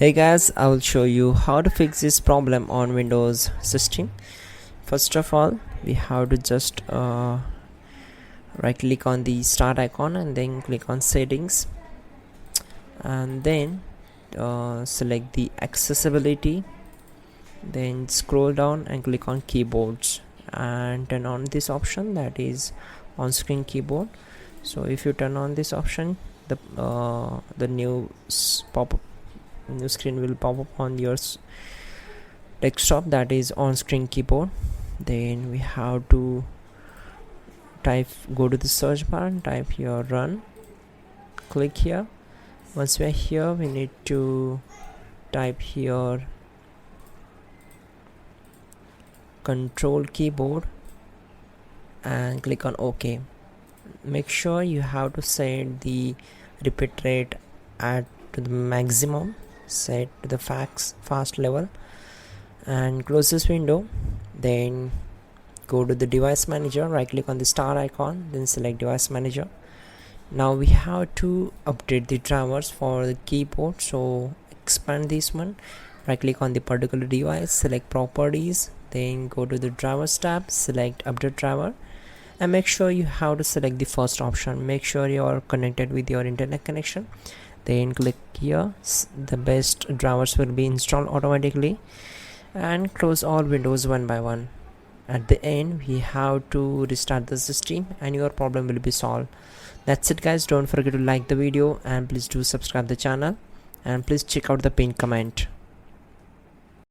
Hey guys, I will show you how to fix this problem on Windows system. First of all, we have to just right click on the start icon and then click on settings, and then select the accessibility, then scroll down and click on keyboards and turn on this option, that is on screen keyboard. So if you turn on this option, the new screen will pop up on your desktop, that is on screen keyboard. Then we have to go to the search bar and type here run. Click here. Once we are here, we need to type here control keyboard and click on OK. Make sure you have to set the repeat rate to the maximum, set to the fast level, and close this window. Then go to the device manager, right click on the star icon, then select device manager. Now we have to update the drivers for the keyboard, so expand this one, right click on the particular device, select properties, then go to the drivers tab, select update driver, and make sure you have to select the first option. Make sure you are connected with your internet connection, then click here. The best drivers will be installed automatically, and close all windows one by one. At the end, we have to restart the system and your problem will be solved. That's it guys. Don't forget to like the video and please do subscribe the channel, and please check out the pinned comment.